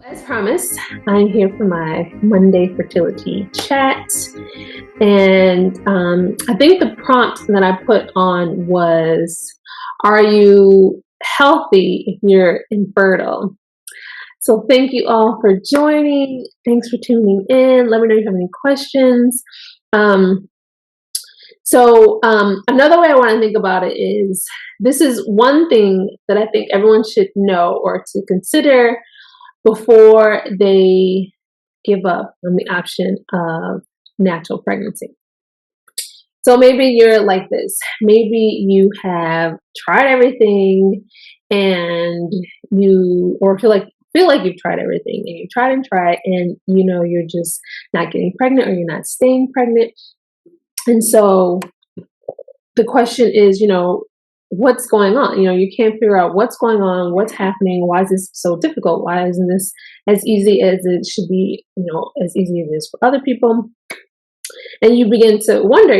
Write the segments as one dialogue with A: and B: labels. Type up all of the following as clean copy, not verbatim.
A: As promised, I'm here for my Monday fertility chat. And I think the prompt that I put on was, are you healthy if you're infertile? So thank you all for joining. Thanks for tuning in. Let me know if you have any questions. Um, Another way I want to think about it is, this is one thing that I think everyone should know or to consider before they give up on the option of natural pregnancy. So maybe you're like this. Maybe you have tried everything and or feel like you've tried everything and you tried and tried, and you're just not getting pregnant or you're not staying pregnant. And so the question is, what's going on? You can't figure out what's going on, what's happening, why is this so difficult? Why isn't this as easy as it should be, as easy as it is for other people? And you begin to wonder,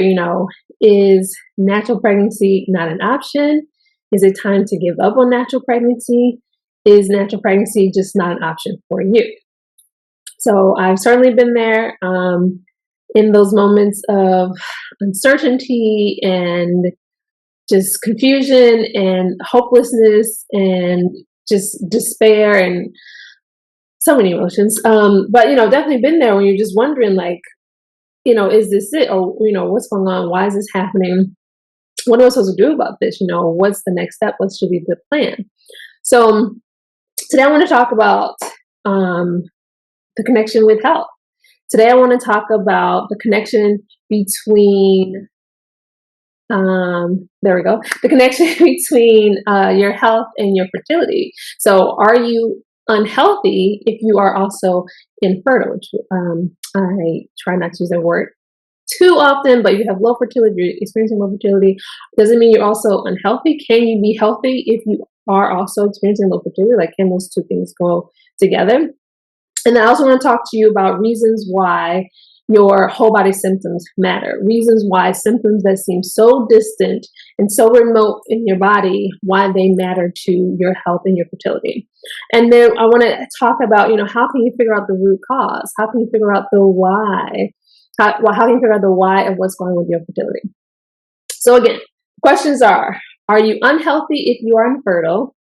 A: is natural pregnancy not an option? Is it time to give up on natural pregnancy? Is natural pregnancy just not an option for you? So I've certainly been there in those moments of uncertainty and just confusion and hopelessness and just despair and so many emotions. But definitely been there when you're just wondering, like, is this it? Or, what's going on? Why is this happening? What am I supposed to do about this? What's the next step? What should be the plan? So today I want to talk about the connection with health. Today I want to talk about the connection between the connection between your health and your fertility. So are you unhealthy if you are also infertile? I try not to use that word too often, but you have low fertility, you're experiencing low fertility, doesn't mean you're also unhealthy. Can you be healthy if you are also experiencing low fertility? Like, can those two things go together? And I also want to talk to you about reasons why your whole body symptoms matter, reasons why symptoms that seem so distant and so remote in your body, why they matter to your health and your fertility. And then I want to talk about, how can you figure out the root cause? How can you figure out the why? How can you figure out the why of what's going on with your fertility? So again, questions are you unhealthy if you are infertile?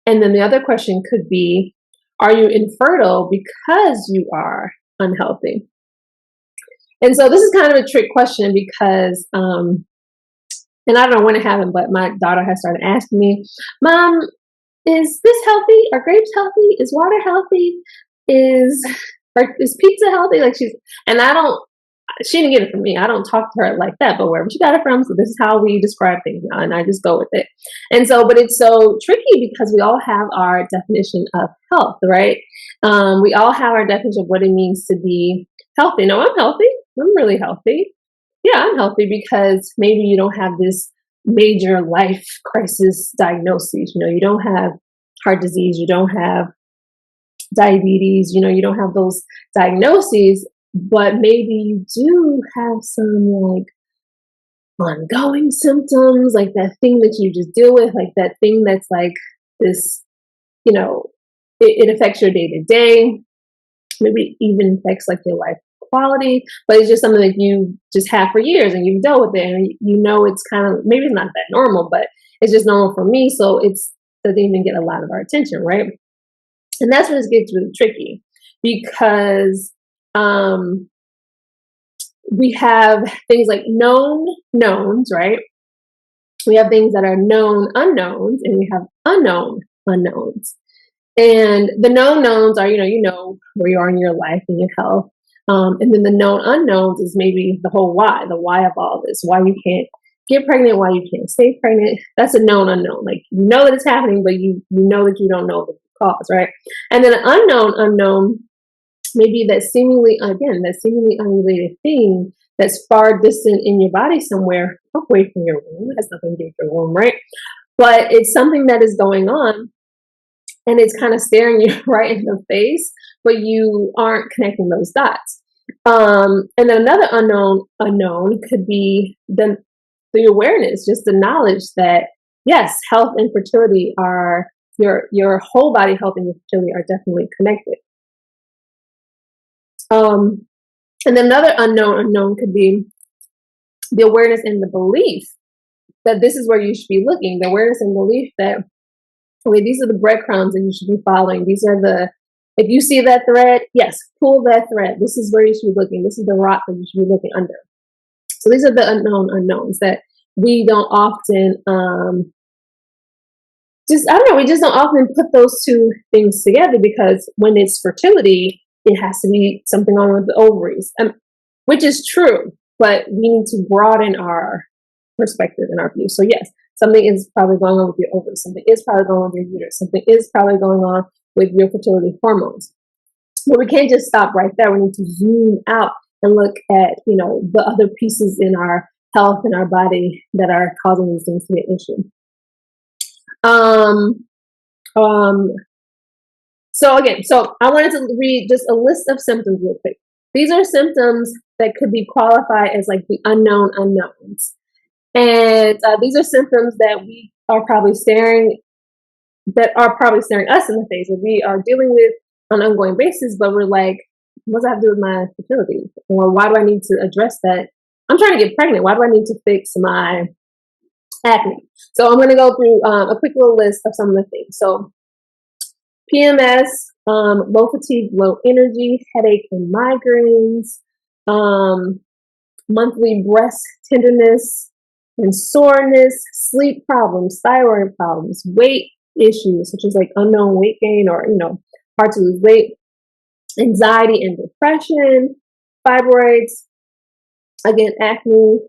A: And then the other question could be, are you infertile because you are unhealthy? And so this is kind of a trick question because, and I don't know when it happened, but my daughter has started asking me, Mom, is this healthy? Are grapes healthy? Is water healthy? Is pizza healthy? She didn't get it from me. I don't talk to her like that, but wherever she got it from, so this is how we describe things now, and I just go with it. And so, but it's so tricky because we all have our definition of health, right? We all have our definition of what it means to be healthy. No, I'm healthy. I'm really healthy. Yeah, I'm healthy because maybe you don't have this major life crisis diagnosis. You don't have heart disease. You don't have diabetes. You don't have those diagnoses, but maybe you do have some like ongoing symptoms, like that thing that you just deal with, like that thing that's like this, it affects your day to day. Maybe it even affects like your life quality, but it's just something that you just have for years and you've dealt with it, and it's kind of, maybe it's not that normal, but it's just normal for me, so it doesn't even get a lot of our attention, right? And that's when it gets really tricky because we have things like known knowns, right? We have things that are known unknowns, and we have unknown unknowns. And the known knowns are, where you are in your life and your health. And then the known unknowns is maybe the whole why, the why of all this, why you can't get pregnant, why you can't stay pregnant. That's a known unknown. Like, you know that it's happening, but you know that you don't know the cause, right? And then an unknown unknown, maybe that seemingly unrelated thing that's far distant in your body somewhere away from your womb. It has nothing to do with your womb, right? But it's something that is going on, and it's kind of staring you right in the face, but you aren't connecting those dots. And then another unknown could be the awareness, just the knowledge that yes, health and fertility are your whole body health and your fertility are definitely connected. Um, and then another unknown could be the awareness and the belief that this is where you should be looking. The awareness and belief that, okay, these are the breadcrumbs that you should be following. These are if you see that thread, yes, pull that thread. This is where you should be looking. This is the rock that you should be looking under. So these are the unknowns that we don't often, I don't know, we just don't often put those two things together, because when it's fertility, it has to be something on with the ovaries, which is true, but we need to broaden our perspective and our view. So yes, something is probably going on with your ovaries. Something is probably going on with your uterus. Something is probably going on with your fertility hormones. But we can't just stop right there. We need to zoom out and look at, the other pieces in our health and our body that are causing these things to be an issue. So I wanted to read just a list of symptoms real quick. These are symptoms that could be qualified as like the unknown unknowns. And these are symptoms that are probably staring us in the face, that we are dealing with on an ongoing basis, but we're like, what does that have to do with my fertility? Or why do I need to address that? I'm trying to get pregnant. Why do I need to fix my acne? So I'm going to go through a quick little list of some of the things. So PMS, low fatigue, low energy, headache and migraines, monthly breast tenderness and soreness, sleep problems, thyroid problems, weight issues such as like unknown weight gain or hard to lose weight, anxiety and depression, fibroids, again acne,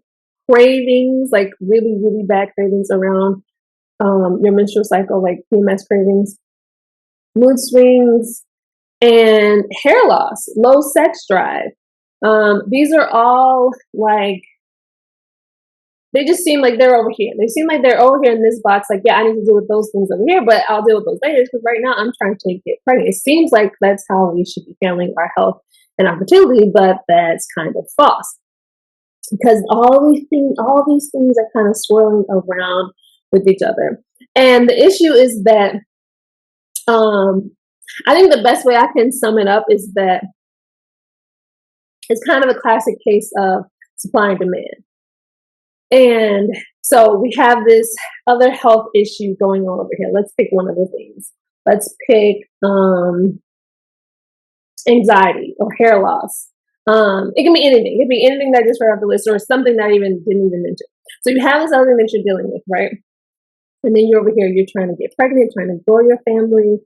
A: cravings, like really really bad cravings around your menstrual cycle, like PMS cravings, mood swings, and hair loss, low sex drive. These are all like, they just seem like they're over here. They seem like they're over here in this box. Like, yeah, I need to deal with those things over here, but I'll deal with those later, because right now I'm trying to get pregnant. It seems like that's how we should be handling our health and our fertility, but that's kind of false, because all these things are kind of swirling around with each other. And the issue is that I think the best way I can sum it up is that it's kind of a classic case of supply and demand. And so we have this other health issue going on over here. Let's pick one of the things. Let's pick anxiety or hair loss. It can be anything. It can be anything that I just read off the list, or something that I didn't even mention. So you have this other thing that you're dealing with, right? And then you're over here, you're trying to get pregnant, trying to grow your family.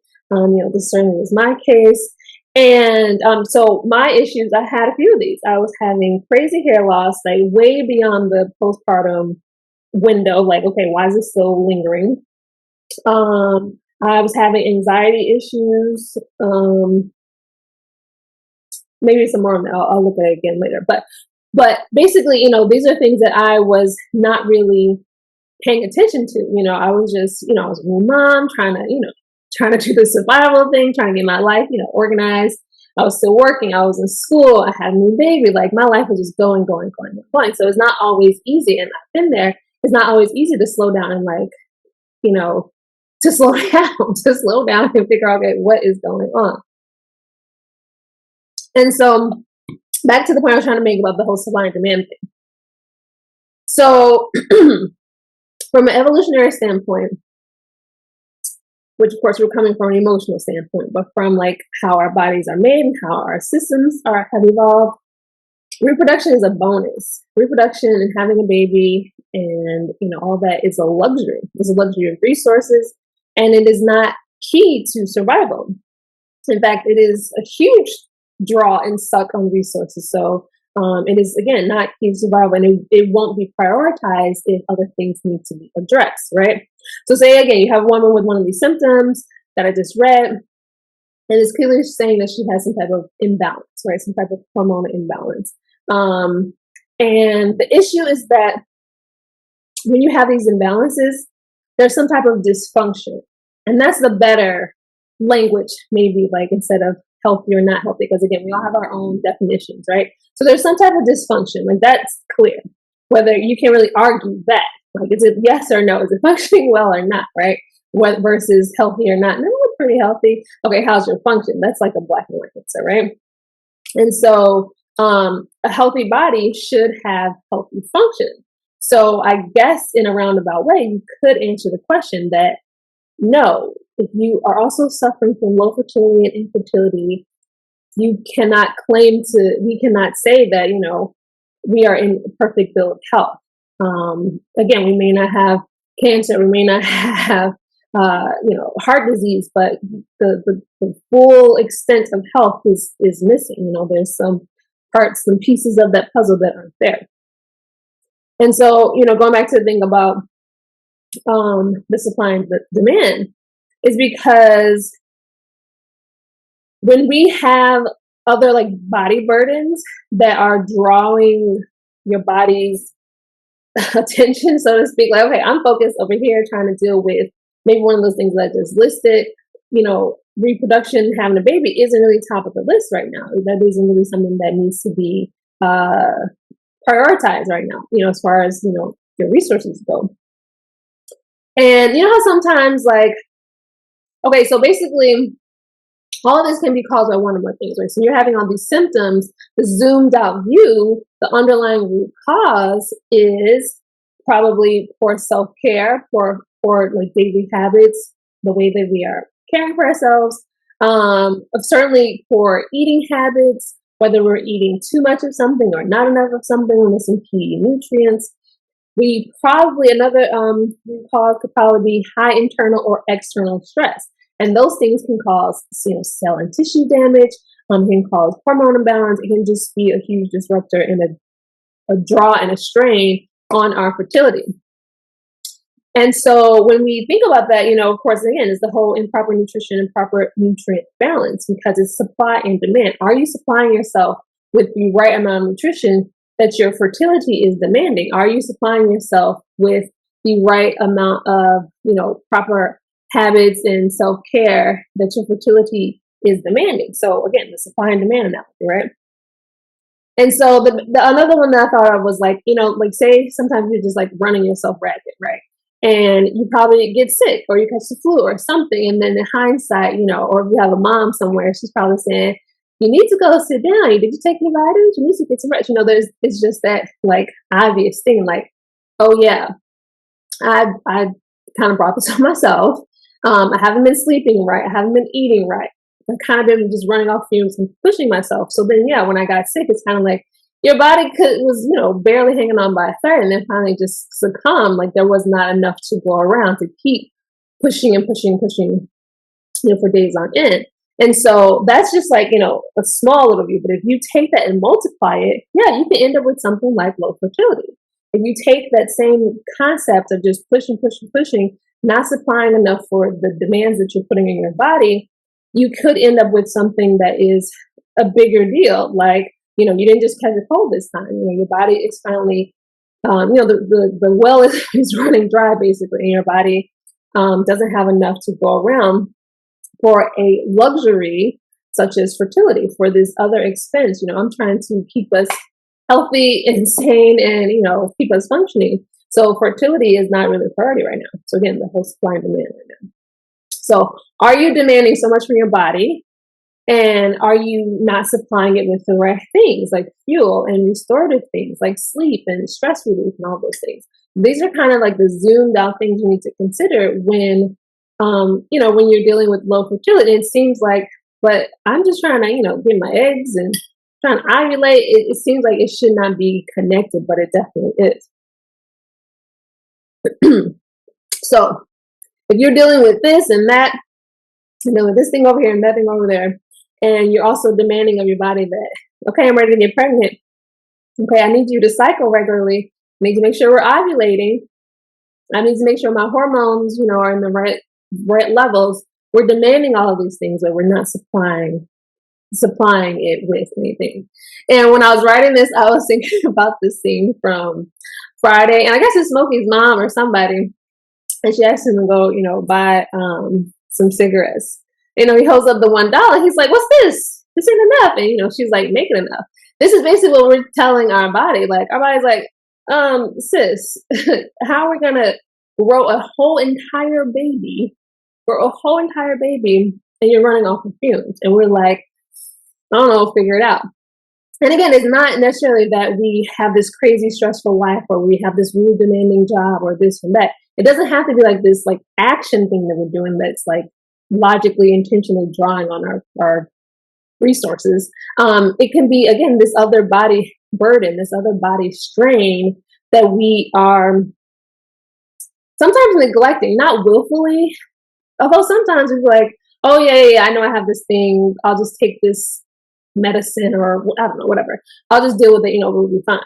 A: This certainly was my case. And so my issues, I had a few of these. I was having crazy hair loss, like way beyond the postpartum window. Like, okay, why is this still lingering? I was having anxiety issues. Maybe some more on that. I'll look at it again later. But basically, these are things that I was not really paying attention to. I was just, I was a new mom trying to do the survival thing, trying to get my life, organized. I was still working. I was in school. I had a new baby. Like, my life was just going. So it's not always easy. And I've been there. It's not always easy to slow down and to slow down and figure out, okay, what is going on? And so back to the point I was trying to make about the whole supply and demand thing. So from an evolutionary standpoint, which of course we're coming from an emotional standpoint, but from like how our bodies are made and how our systems have evolved, reproduction is a bonus. Reproduction and having a baby and all that is a luxury. It's a luxury of resources, and it is not key to survival. In fact, it is a huge draw and suck on resources. So it is, again, not key to survival, and it won't be prioritized if other things need to be addressed, right? So say again, you have a woman with one of these symptoms that I just read, and it's clearly saying that she has some type of imbalance, right? Some type of hormonal imbalance. And the issue is that when you have these imbalances, there's some type of dysfunction. And that's the better language, maybe, like, instead of healthy or not healthy, because again, we all have our own definitions, right? So there's some type of dysfunction, like that's clear. Whether you can't really argue that, like, is it yes or no? Is it functioning well or not, right? What versus healthy or not? No, we're pretty healthy. Okay, how's your function? That's like a black and white answer, right? And so a healthy body should have healthy function. So I guess in a roundabout way, you could answer the question that no, if you are also suffering from low fertility and infertility, you cannot claim to, we cannot say that, we are in perfect bill of health. Again, we may not have cancer, we may not have, heart disease, but the full extent of health is missing. There's some parts, some pieces of that puzzle that aren't there. And so, going back to the thing about the supply and the demand, is because when we have other like body burdens that are drawing your body's attention, so to speak, like, okay, I'm focused over here trying to deal with maybe one of those things that I just listed, reproduction, having a baby isn't really top of the list right now. That isn't really something that needs to be prioritized right now, as far as, your resources go. And you know how sometimes, like, okay, so basically all of this can be caused by one or more things, right? So you're having all these symptoms, the zoomed out view, the underlying root cause is probably poor self-care, poor like daily habits, the way that we are caring for ourselves, certainly poor eating habits, whether we're eating too much of something or not enough of something, we're missing key nutrients. We probably, another root cause could probably be high internal or external stress. And those things can cause, cell and tissue damage, can cause hormone imbalance. It can just be a huge disruptor and a draw and a strain on our fertility. And so when we think about that, of course, again, is the whole improper nutrition and proper nutrient balance, because it's supply and demand. Are you supplying yourself with the right amount of nutrition that your fertility is demanding? Are you supplying yourself with the right amount of, proper habits and self-care that your fertility is demanding? So again, the supply and demand analogy, right? And so the another one that I thought of was like, like say sometimes you're just like running yourself ragged, right? And you probably get sick or you catch the flu or something. And then in hindsight, or if you have a mom somewhere, she's probably saying, you need to go sit down. Did you take your vitamins? You need to get some rest. It's just that like obvious thing, like, oh yeah, I kind of brought this on myself. I haven't been sleeping right. I haven't been eating right. I've kind of been just running off fumes and pushing myself. So then, yeah, when I got sick, it's kind of like your body was, barely hanging on by a thread, and then finally just succumbed. Like there was not enough to go around to keep pushing and pushing and pushing, for days on end. And so that's just like, a small little view. But if you take that and multiply it, yeah, you can end up with something like low fertility. If you take that same concept of just pushing, pushing, pushing, not supplying enough for the demands that you're putting in your body, you could end up with something that is a bigger deal. Like, you didn't just catch a cold this time. Your body is finally, the well is running dry basically, and your body doesn't have enough to go around for a luxury such as fertility, for this other expense. I'm trying to keep us healthy and sane and, keep us functioning. So fertility is not really a priority right now. So again, the whole supply and demand right now. So are you demanding so much from your body, and are you not supplying it with the right things like fuel and restorative things like sleep and stress relief and all those things? These are kind of like the zoomed out things you need to consider when, when you're dealing with low fertility. It seems like, but I'm just trying to, get my eggs and trying to ovulate. It seems like it should not be connected, but it definitely is. So if you're dealing with this and that, with this thing over here and that thing over there, and you're also demanding of your body that, okay, I'm ready to get pregnant. Okay, I need you to cycle regularly. I need to make sure we're ovulating. I need to make sure my hormones, are in the right levels. We're demanding all of these things, but we're not supplying it with anything. And when I was writing this, I was thinking about this scene from Friday, and I guess it's Smokey's mom or somebody, and she asked him to go, buy some cigarettes. He holds up the $1. He's like, "What's this? This ain't enough." And she's like, "Make it enough." This is basically what we're telling our body. Like our body's like, sis, how are we gonna grow a whole entire baby, and you're running off of fumes? And we're like, I don't know, figure it out. And again, it's not necessarily that we have this crazy stressful life or we have this really demanding job or this and that. It doesn't have to be like this like action thing that we're doing that's like logically intentionally drawing on our resources. It can be again this other body burden, this other body strain that we are sometimes neglecting, not willfully, although sometimes it's like, oh yeah, I know I have this thing. I'll just take this medicine or I don't know, whatever. I'll just deal with it. We'll be fine.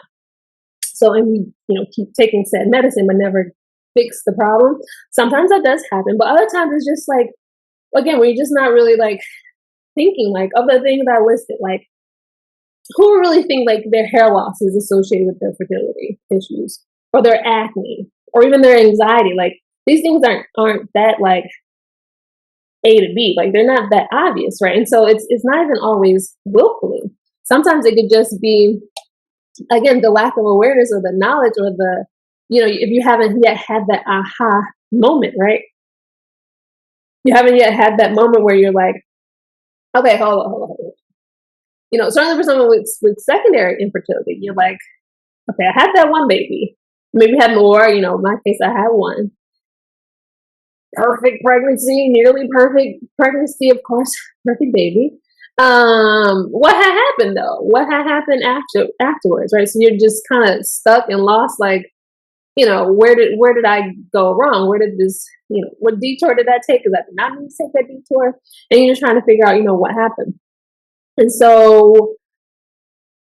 A: So and we keep taking said medicine but never fix the problem. Sometimes that does happen, but other times it's just like again we're just not really like thinking like of the things that are listed like who really think like their hair loss is associated with their fertility issues or their acne or even their anxiety. Like these things aren't that like A to B. Like they're not that obvious, right? And so it's not even always willfully. Sometimes it could just be again the lack of awareness or the knowledge or the if you haven't yet had that aha moment, right? You haven't yet had that moment where you're like, okay, hold on. Certainly for someone with secondary infertility, you're like, okay, I had that one baby. Maybe had more. In my case, I had one perfect pregnancy, nearly perfect pregnancy, of course, perfect baby. What had happened though? What had happened afterwards, right? So you're just kind of stuck and lost, like, where did I go wrong? Where did this, what detour did that take? Because I did not need to take that detour. And you're just trying to figure out, what happened. And so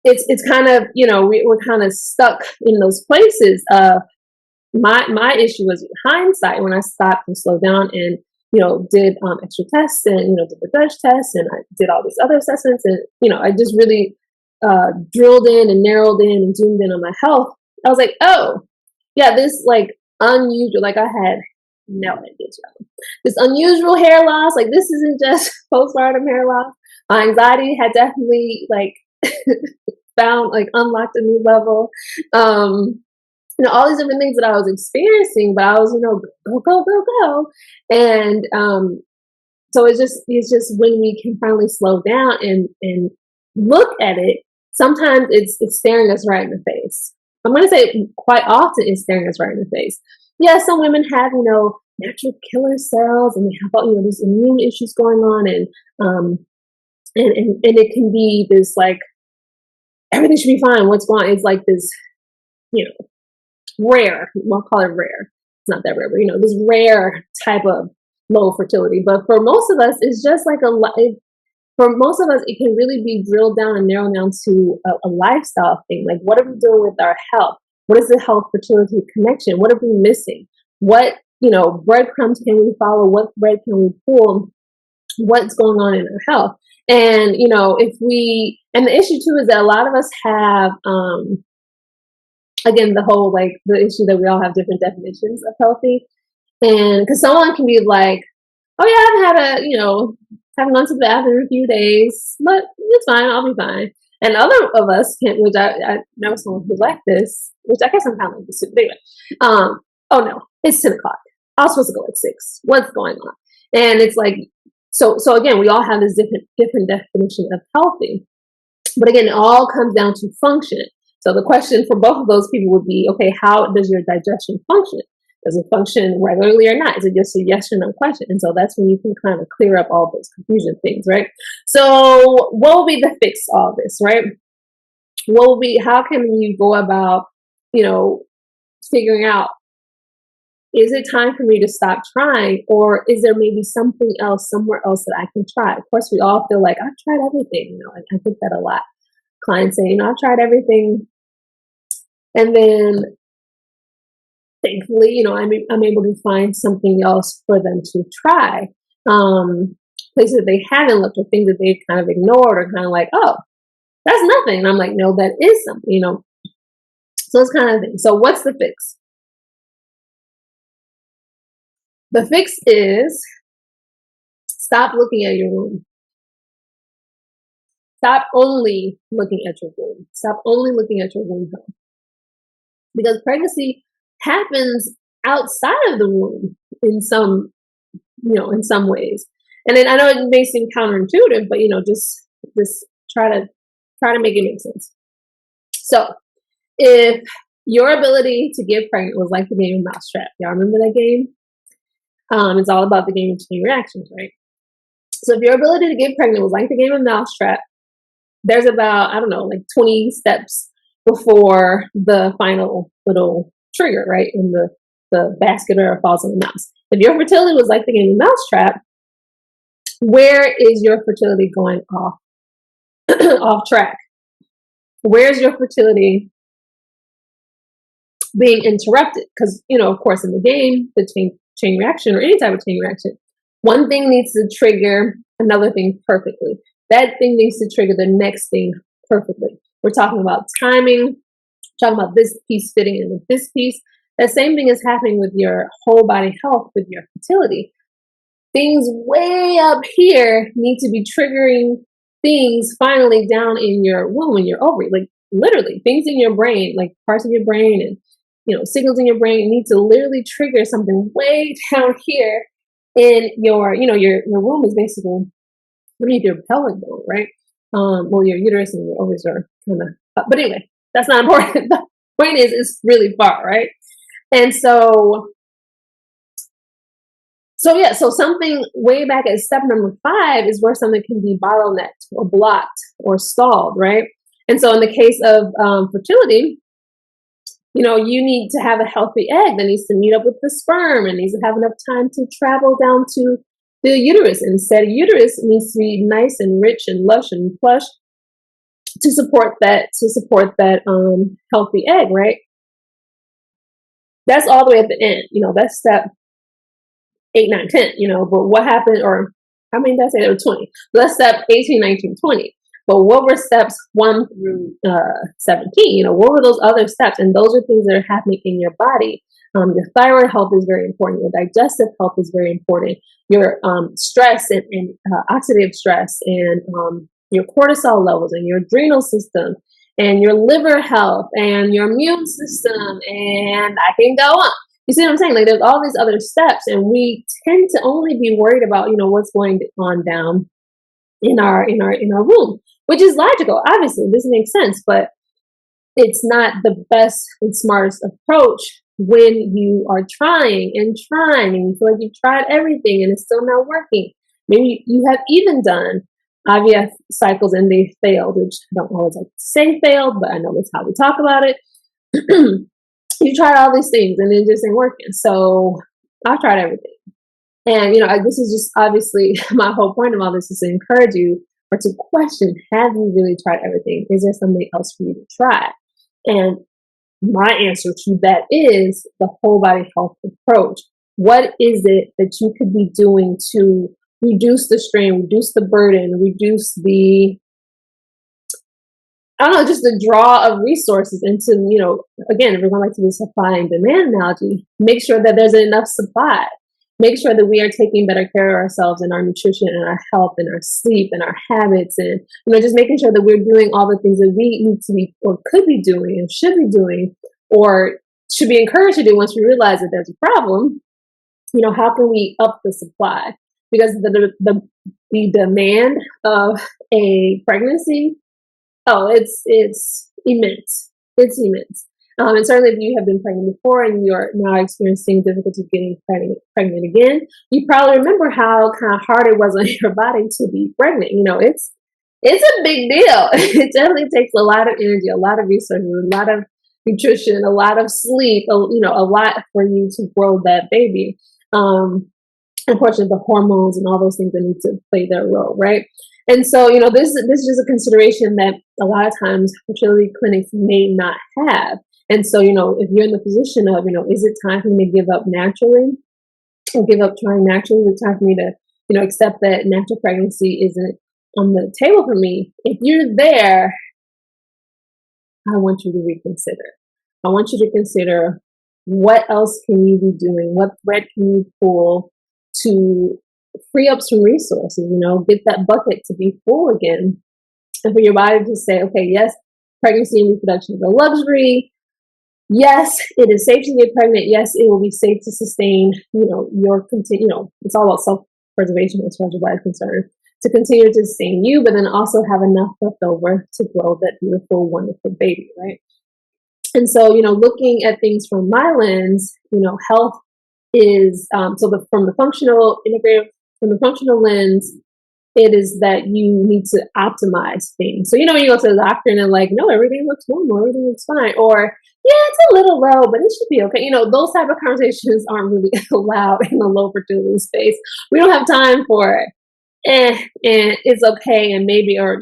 A: it's kind of, we're kind of stuck in those places of my issue was hindsight when I stopped and slowed down and did extra tests and did the Dutch test and I did all these other assessments and I just really drilled in and narrowed in and zoomed in on my health. I was like, oh yeah, this like unusual, like I had no idea, this unusual hair loss. Like this isn't just postpartum hair loss. My anxiety had definitely like found like unlocked a new level. All these different things that I was experiencing, but I was, go. And so it's just when we can finally slow down and look at it, sometimes it's staring us right in the face. I'm gonna say quite often it's staring us right in the face. Yeah, some women have, natural killer cells and they have all, these immune issues going on and it can be this like everything should be fine. What's going on? It's like this, rare, we'll call it rare. It's not that rare, but this rare type of low fertility. But for most of us, it's just like for most of us, it can really be drilled down and narrowed down to a lifestyle thing. Like, what are we doing with our health? What is the health fertility connection? What are we missing? What, breadcrumbs can we follow? What thread can we pull? What's going on in our health? And, and the issue too is that a lot of us have, again, the whole like the issue that we all have different definitions of healthy, and because someone can be like, "Oh yeah, I've had haven't gone to the bathroom in a few days, but it's fine, I'll be fine." And other of us can, which I know someone who's like this, which I guess I'm kind of like this. Anyway, oh no, it's 10 o'clock. I was supposed to go at 6. What's going on? And it's like, so again, we all have this different definition of healthy, but again, it all comes down to function. So the question for both of those people would be, okay, how does your digestion function? Does it function regularly or not? Is it just a yes or no question? And so that's when you can kind of clear up all those confusion things, right? So what will be the fix to all this, right? How can you go about, figuring out, is it time for me to stop trying, or is there maybe something else somewhere else that I can try? Of course, we all feel like I've tried everything. I think that a lot. Clients say, I've tried everything. And then thankfully, I'm able to find something else for them to try. Places that they haven't looked or things that they've kind of ignored or kind of like, oh, that's nothing. And I'm like, no, that is something, So it's kind of thing. So what's the fix? The fix is stop looking at your womb. Stop only looking at your womb. Stop only looking at your womb health. Because pregnancy happens outside of the womb in some ways. And then I know it may seem counterintuitive, but just try to Try to make it make sense. So if your ability to get pregnant was like the game of Mousetrap, y'all remember that game? It's all about the game of chain reactions, right? So if your ability to get pregnant was like the game of Mousetrap, there's about, I don't know, like 20 steps before the final little trigger, right? In the basket or falls on the mouse. If your fertility was like the game of Mousetrap, where is your fertility going off off track? Where's your fertility being interrupted? Because, of course, in the game, the chain reaction or any type of chain reaction, one thing needs to trigger another thing perfectly. That thing needs to trigger the next thing perfectly. We're talking about timing, talking about this piece fitting in with this piece. That same thing is happening with your whole body health, with your fertility. Things way up here need to be triggering things finally down in your womb, in your ovary. Like literally, things in your brain, like parts of your brain and signals in your brain need to literally trigger something way down here in your womb is basically underneath your pelvic bone, right? Well, your uterus and your ovaries are kind of, but anyway, that's not important. The point is, it's really far, right? And so something way back at step number 5 is where something can be bottlenecked or blocked or stalled, right? And so in the case of fertility, you need to have a healthy egg that needs to meet up with the sperm and needs to have enough time to travel down to the uterus. And said uterus needs to be nice and rich and lush and plush to support that healthy egg, right? That's all the way at the end. That's step 8, 9, 10, but what happened, or how many did I say? There were 20. So that's step 18, 19, 20. But what were steps 1 through 17? What were those other steps? And those are things that are happening in your body. Your thyroid health is very important. Your digestive health is very important. Your stress and oxidative stress and your cortisol levels and your adrenal system and your liver health and your immune system, and I can go on. You see what I'm saying? Like there's all these other steps, and we tend to only be worried about what's going on down in our womb, which is logical. Obviously, this makes sense, but it's not the best and smartest approach when you are trying and you feel like you've tried everything and it's still not working. Maybe you have even done IVF cycles and they failed, which I don't always like to say failed, but I know that's how we talk about it. You tried all these things and it just ain't working. So I've tried everything. And, this is just obviously my whole point of all this is to encourage you or to question, have you really tried everything? Is there something else for you to try? And my answer to that is the whole body health approach. What is it that you could be doing to reduce the strain, reduce the burden, reduce the, just the draw of resources into, again, if we're going to the supply and demand analogy, make sure that there's enough supply. Make sure that we are taking better care of ourselves and our nutrition and our health and our sleep and our habits and, just making sure that we're doing all the things that we need to be or could be doing and should be doing or should be encouraged to do once we realize that there's a problem. How can we up the supply? Because the demand of a pregnancy, it's immense. It's immense. And certainly if you have been pregnant before and you're now experiencing difficulty getting pregnant again, you probably remember how kind of hard it was on your body to be pregnant. It's a big deal. It definitely takes a lot of energy, a lot of resources, a lot of nutrition, a lot of sleep, a lot for you to grow that baby. Unfortunately, the hormones and all those things that need to play their role, right? And so, this is just a consideration that a lot of times fertility clinics may not have. And so, if you're in the position of, is it time for me to give up naturally or give up trying naturally? Is it time for me to, accept that natural pregnancy isn't on the table for me? If you're there, I want you to reconsider. I want you to consider what else can you be doing? What thread can you pull to free up some resources, get that bucket to be full again. And for your body to say, okay, yes, pregnancy and reproduction is a luxury. Yes, it is safe to get pregnant. Yes, it will be safe to sustain, it's all about self-preservation as far as your body is concerned. to continue to sustain you, but then also have enough left over to grow that beautiful, wonderful baby, right? And so, looking at things from my lens, health is from the functional integrative, from the functional lens, it is that you need to optimize things. So, when you go to the doctor and they're like, no, everything looks normal, everything looks fine, or yeah, it's a little low, but it should be okay. Those type of conversations aren't really allowed in the low fertility space. We don't have time for it. And it's okay, and maybe, or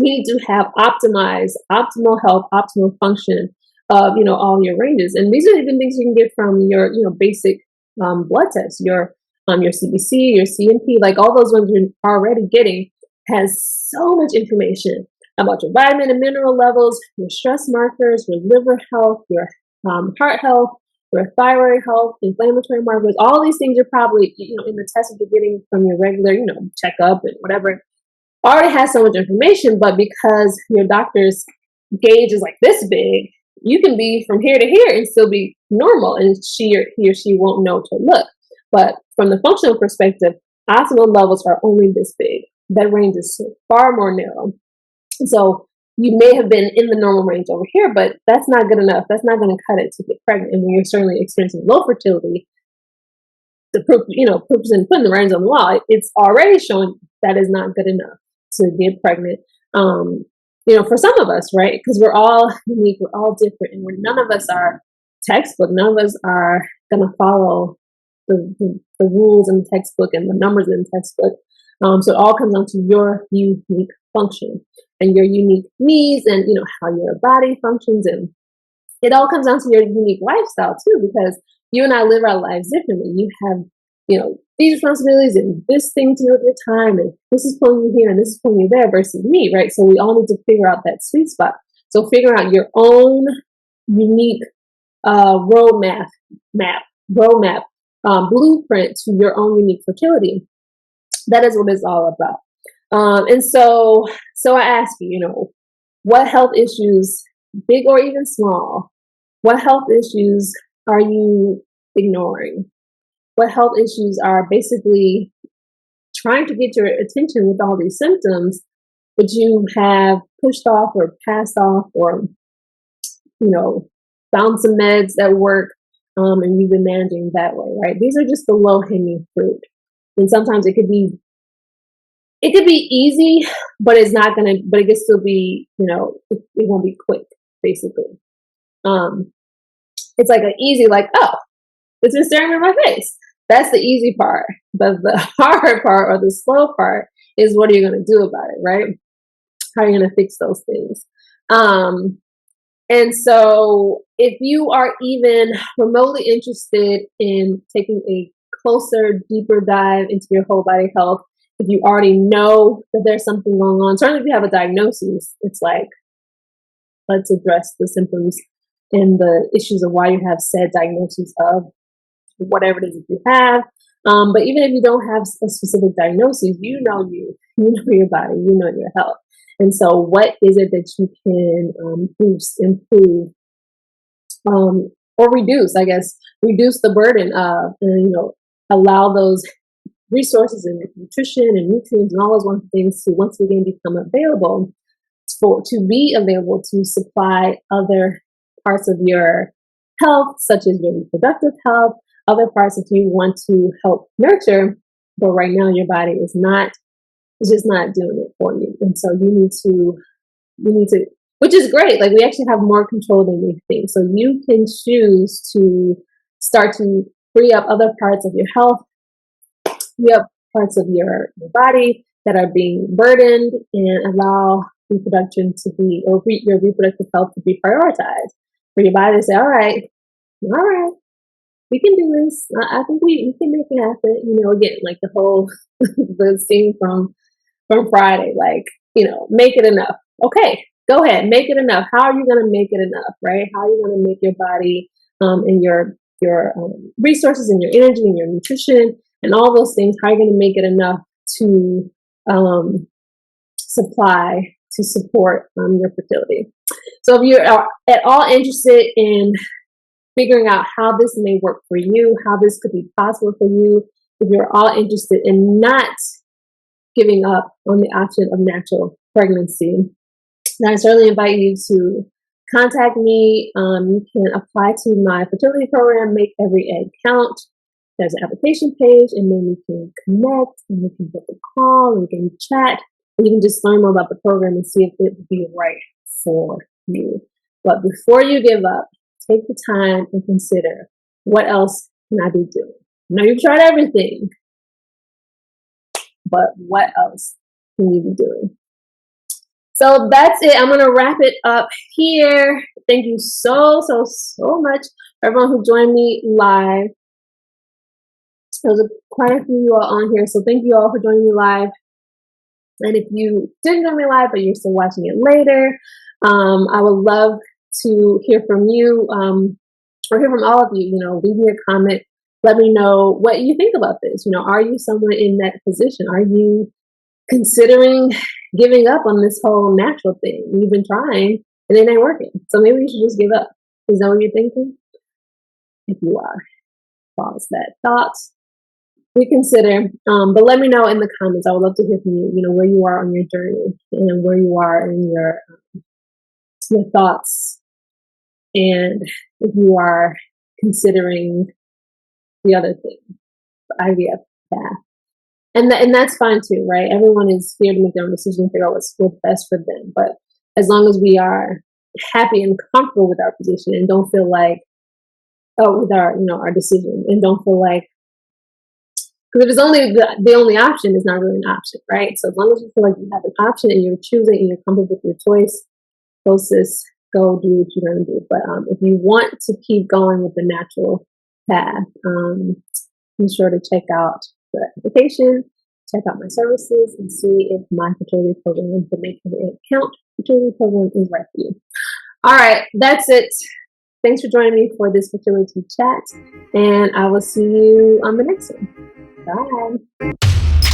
A: we need to have optimal health, optimal function of all your ranges. And these are even things you can get from your basic blood tests, your CBC, your CMP, like all those ones you're already getting has so much information about your vitamin and mineral levels, your stress markers, your liver health, your heart health, your thyroid health, inflammatory markers. All these things are probably in the test that you're getting from your regular checkup and whatever already has so much information, but because your doctor's gauge is like this big, you can be from here to here and still be normal, and he or she won't know to look. But from the functional perspective, optimal levels are only this big. That range is far more narrow. So you may have been in the normal range over here, but that's not good enough. That's not going to cut it to get pregnant. And when you're certainly experiencing low fertility, the proof, proof is in putting the range on the wall. It's already showing that is not good enough to get pregnant. For some of us, right? Because we're all unique, we're all different, and none of us are textbook. None of us are going to follow the rules in the textbook and the numbers in the textbook. So it all comes down to your unique function and your unique needs, and how your body functions, and it all comes down to your unique lifestyle too, because you and I live our lives differently. You have these responsibilities and this thing to do with your time, and this is pulling you here and this is pulling you there versus me, right? So we all need to figure out that sweet spot. So figure out your own unique roadmap, blueprint to your own unique fertility. That is what it's all about. And so I ask you, what health issues, big or even small, what health issues are you ignoring? What health issues are basically trying to get your attention with all these symptoms, but you have pushed off or passed off, or, found some meds that work, and you've been managing that way, right? These are just the low-hanging fruit. And sometimes it could be easy, but it can still be, it won't be quick, basically. It's like an easy, like, oh, it's been staring in my face. That's the easy part. But the hard part, or the slow part, is what are you going to do about it, right? How are you going to fix those things? And so if you are even remotely interested in taking a closer, deeper dive into your whole body health, if you already know that there's something going on, certainly if you have a diagnosis, it's like, let's address the symptoms and the issues of why you have said diagnosis of whatever it is that you have. But even if you don't have a specific diagnosis, you know your body, you know your health. And so what is it that you can boost, improve, or reduce, reduce the burden of, and, allow those resources and nutrition and nutrients and all those wonderful things to once again become available to supply other parts of your health, such as your reproductive health, other parts that you want to help nurture, but right now your body is just not doing it for you. And so you need to, which is great. Like, we actually have more control than we think. So you can choose to start to free up other parts of your health, free up parts of your body that are being burdened, and allow reproduction to be, or your reproductive health to be prioritized. For your body to say, all right, we can do this. I think we can make it happen. Again, like the whole the scene from Friday, like, make it enough. Okay, go ahead, make it enough. How are you going to make it enough, right? How are you going to make your body and your resources and your energy and your nutrition and all those things, how are you going to make it enough to support your fertility? So if you're at all interested in figuring out how this may work for you, how this could be possible for you, if you're all interested in not giving up on the option of natural pregnancy. And I certainly invite you to contact me. You can apply to my fertility program, Make Every Egg Count. There's an application page, and then we can connect, and we can book a call, and we can chat, and you can just learn more about the program and see if it would be right for you. But before you give up, take the time and consider, what else can I be doing? Now you've tried everything, but what else can you be doing? So that's it. I'm going to wrap it up here. Thank you so much for everyone who joined me live. There's quite a few of you all on here, so thank you all for joining me live. And if you didn't join me live, but you're still watching it later, I would love to hear from you, or hear from all of you. Leave me a comment. Let me know what you think about this. Are you someone in that position? Are you considering giving up on this whole natural thing? You've been trying and it ain't working. So maybe you should just give up. Is that what you're thinking? If you are, pause that thought. Reconsider. But let me know in the comments. I would love to hear from you, where you are on your journey and where you are in your thoughts. And if you are considering the other thing, the IVF path. And that's fine too, right? Everyone is here to make their own decision and figure out what's best for them. But as long as we are happy and comfortable with our position and don't feel like, with our, our decision, and don't feel like, because if it's only the only option, is not really an option, right? So as long as you feel like you have an option and you're choosing and you're comfortable with your choice, go sis, go do what you're going to do. But if you want to keep going with the natural path, be sure to check out the application, check out my services, and see if my fertility program, the Make Every Egg Count fertility program, is right for you. All right, that's it. Thanks for joining me for this fertility chat, and I will see you on the next one. Bye.